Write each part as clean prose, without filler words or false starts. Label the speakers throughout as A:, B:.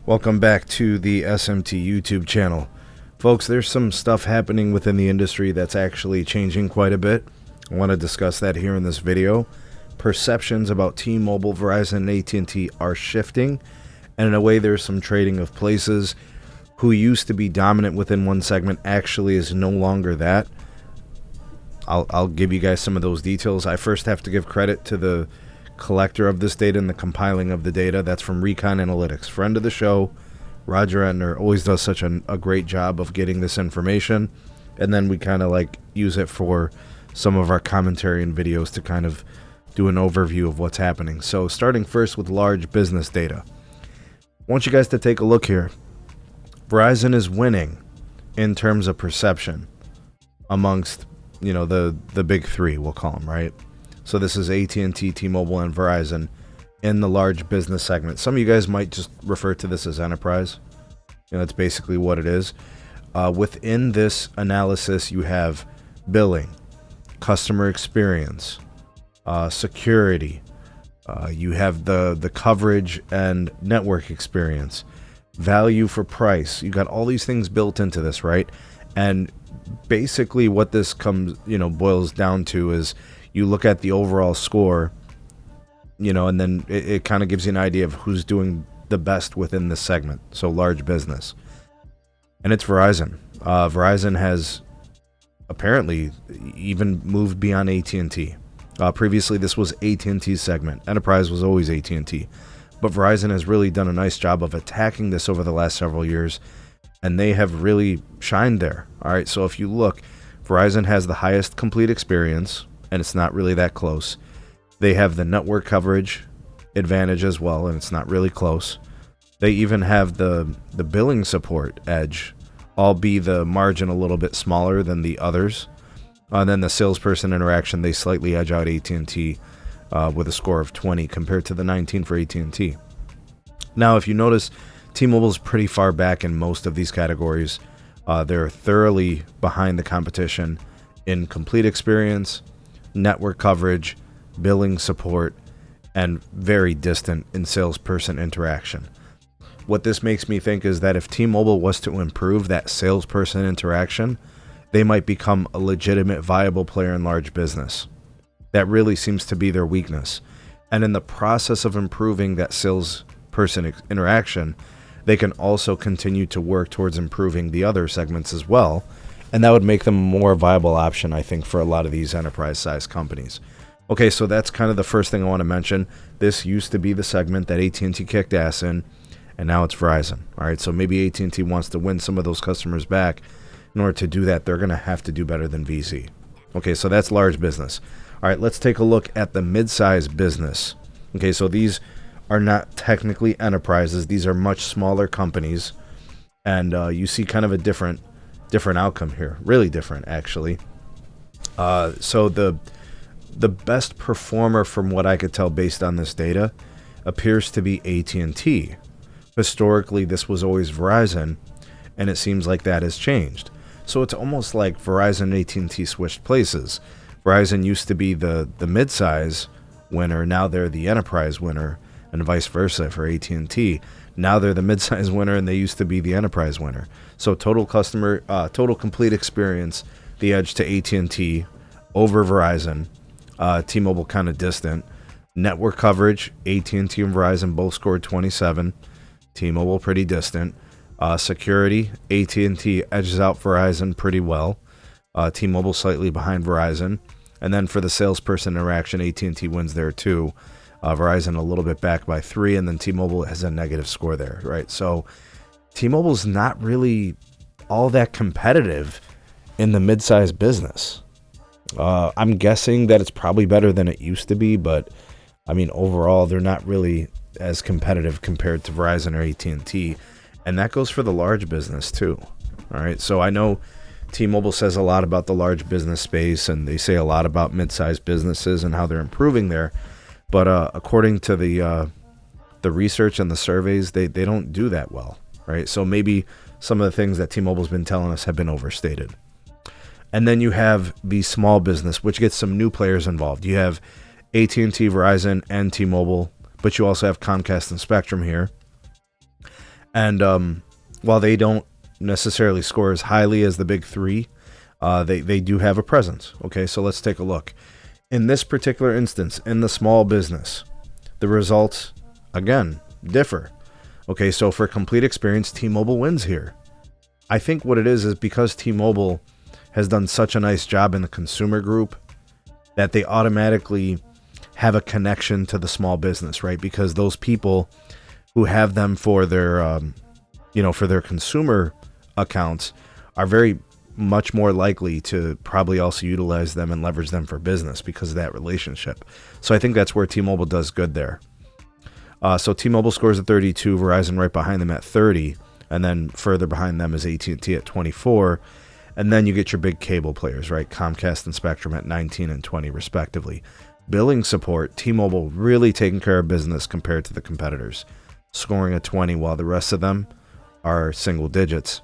A: Welcome back to the SMT YouTube channel. Folks, there's some stuff happening within the industry that's actually changing quite a bit. I want to discuss that here in this video. Perceptions about T-Mobile, Verizon, and AT&T are shifting, and in a way there's some trading of places. Who used to be dominant within one segment actually is no longer that. I'll give you guys some of those details. I first have to give credit to the collector of this data and the compiling of the data. That's from Recon Analytics. Friend of the show, Roger Entner, always does such a great job of getting this information, and then we kind of like use it for some of our commentary and videos to kind of do an overview of what's happening. So starting first with large business data, I want you guys to take a look here. Verizon is winning in terms of perception amongst, you know, the big three, we'll call them, right? So this is AT&T, T-Mobile, and Verizon in the large business segment. Some of you guys might just refer to this as enterprise. You know, that's basically what it is. Within this analysis, you have billing, customer experience, security. You have the coverage and network experience, value for price. You got all these things built into this, right? And basically what this boils down to is you look at the overall score, you know, and then it kind of gives you an idea of who's doing the best within this segment. So large business. And it's Verizon. Verizon has apparently even moved beyond AT&T. Previously, this was AT&T's segment. Enterprise was always AT&T. But Verizon has really done a nice job of attacking this over the last several years, and they have really shined there. All right, so if you look, Verizon has the highest complete experience, and it's not really that close. They have the network coverage advantage as well, and it's not really close. They even have the billing support edge, albeit the margin a little bit smaller than the others. Then the salesperson interaction, they slightly edge out AT&T with a score of 20 compared to the 19 for AT&T. Now, if you notice, T-Mobile is pretty far back in most of these categories. They're thoroughly behind the competition in complete experience, network coverage, billing support, and very distant in salesperson interaction. What this makes me think is that if T-Mobile was to improve that salesperson interaction, they might become a legitimate, viable player in large business. That really seems to be their weakness. And in the process of improving that salesperson interaction, they can also continue to work towards improving the other segments as well. And that would make them a more viable option, I think, for a lot of these enterprise-sized companies. Okay, so that's kind of the first thing I want to mention. This used to be the segment that AT&T kicked ass in, and now it's Verizon. All right, so maybe AT&T wants to win some of those customers back. In order to do that, they're going to have to do better than VZ. Okay, so that's large business. All right, let's take a look at the mid-size business. Okay, so these are not technically enterprises. These are much smaller companies, and you see kind of a different outcome here. Really different, actually. So the best performer, from what I could tell based on this data, appears to be AT&T. Historically, this was always Verizon, and it seems like that has changed. So it's almost like Verizon and AT&T switched places. Verizon used to be the mid-size winner. Now they're the enterprise winner, and vice versa for AT&T. Now they're the mid-size winner, and they used to be the enterprise winner. So total complete experience, the edge to AT&T over Verizon. T-Mobile kind of distant. Network coverage, AT&T and Verizon both scored 27. T-Mobile pretty distant. Security, AT&T edges out Verizon pretty well. T-Mobile slightly behind Verizon. And then for the salesperson interaction, AT&T wins there too. Verizon a little bit back by 3, and then T-Mobile has a negative score there, right? So T-Mobile's not really all that competitive in the mid-sized business. I'm guessing that it's probably better than it used to be, but I mean, overall, they're not really as competitive compared to Verizon or AT&T, and that goes for the large business too. All right, so I know T-Mobile says a lot about the large business space, and they say a lot about mid-sized businesses and how they're improving there. But according to the research and the surveys, they don't do that well, right? So maybe some of the things that T-Mobile's been telling us have been overstated. And then you have the small business, which gets some new players involved. You have AT&T, Verizon, and T-Mobile, but you also have Comcast and Spectrum here. And while they don't necessarily score as highly as the big three, they do have a presence. Okay, so let's take a look. In this particular instance, in the small business, the results, again, differ. Okay, so for complete experience, T-Mobile wins here. I think what it is because T-Mobile has done such a nice job in the consumer group that they automatically have a connection to the small business, right? Because those people who have them for their, for their consumer accounts are very much more likely to probably also utilize them and leverage them for business because of that relationship. So I think that's where T-Mobile does good there. So T-Mobile scores at 32, Verizon right behind them at 30, and then further behind them is AT&T at 24. And then you get your big cable players, right? Comcast and Spectrum at 19 and 20 respectively. Billing support, T-Mobile really taking care of business compared to the competitors, scoring a 20 while the rest of them are single digits.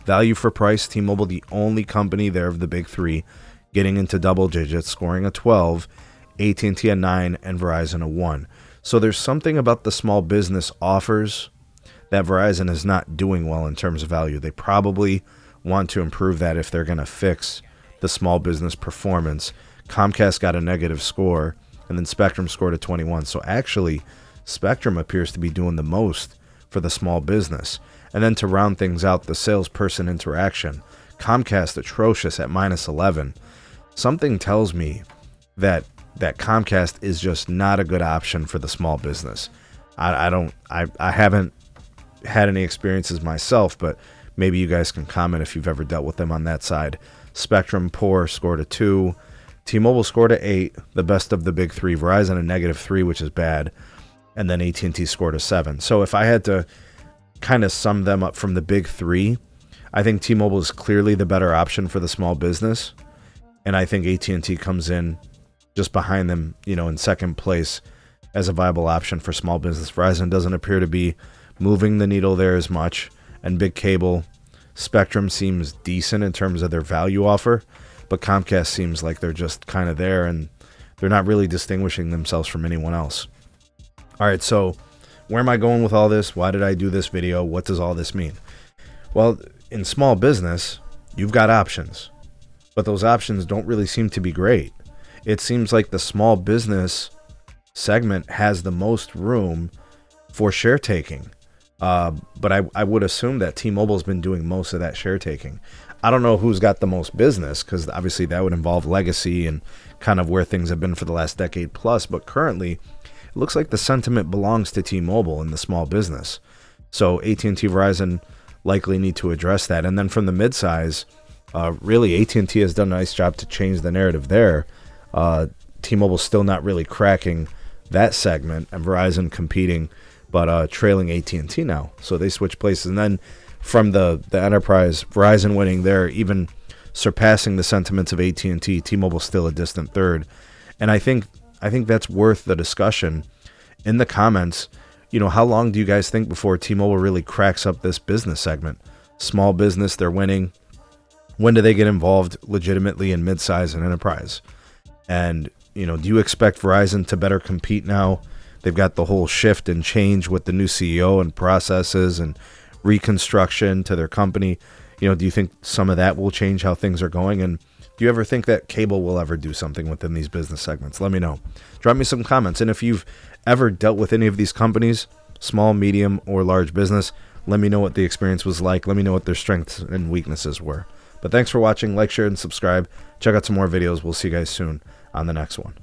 A: Value for price, T-Mobile the only company there of the big three getting into double digits, scoring a 12, AT&T a 9, and Verizon a 1. So there's something about the small business offers that Verizon is not doing well in terms of value. They probably want to improve that if they're going to fix the small business performance. Comcast got a negative score, and then Spectrum scored a 21. So actually, Spectrum appears to be doing the most for the small business. And then to round things out, the salesperson interaction, Comcast atrocious at minus 11. Something tells me that Comcast is just not a good option for the small business. I haven't had any experiences myself, but maybe you guys can comment if you've ever dealt with them on that side. Spectrum poor, scored a 2. T-Mobile scored a 8, the best of the big three. Verizon a negative 3, which is bad. And then AT&T scored a 7. So if I had to kind of sum them up from the big three, I think T-Mobile is clearly the better option for the small business. And I think AT&T comes in just behind them, in second place as a viable option for small business. Verizon doesn't appear to be moving the needle there as much. And big cable, Spectrum seems decent in terms of their value offer, but Comcast seems like they're just kind of there and they're not really distinguishing themselves from anyone else. All right, so where am I going with all this? Why did I do this video? What does all this mean? Well, in small business, you've got options, but those options don't really seem to be great. It seems like the small business segment has the most room for share taking. But I would assume that T-Mobile's been doing most of that share taking. I don't know who's got the most business, because obviously that would involve legacy and kind of where things have been for the last decade plus. But currently, it looks like the sentiment belongs to T-Mobile in the small business. So AT&T, Verizon likely need to address that. And then from the midsize, really AT&T has done a nice job to change the narrative there. T-Mobile's still not really cracking that segment, and Verizon competing, but trailing AT&T now. So they switch places. And then from the enterprise, Verizon winning there, even surpassing the sentiments of AT&T, T-Mobile still a distant third. And I think that's worth the discussion in the comments. How long do you guys think before T-Mobile really cracks up this business segment? Small business, they're winning. When do they get involved legitimately in midsize and enterprise? And, do you expect Verizon to better compete now? They've got the whole shift and change with the new CEO and processes and reconstruction to their company. Do you think some of that will change how things are going? And do you ever think that cable will ever do something within these business segments? Let me know. Drop me some comments. And if you've ever dealt with any of these companies, small, medium, or large business, let me know what the experience was like. Let me know what their strengths and weaknesses were. But thanks for watching. Like, share, and subscribe. Check out some more videos. We'll see you guys soon on the next one.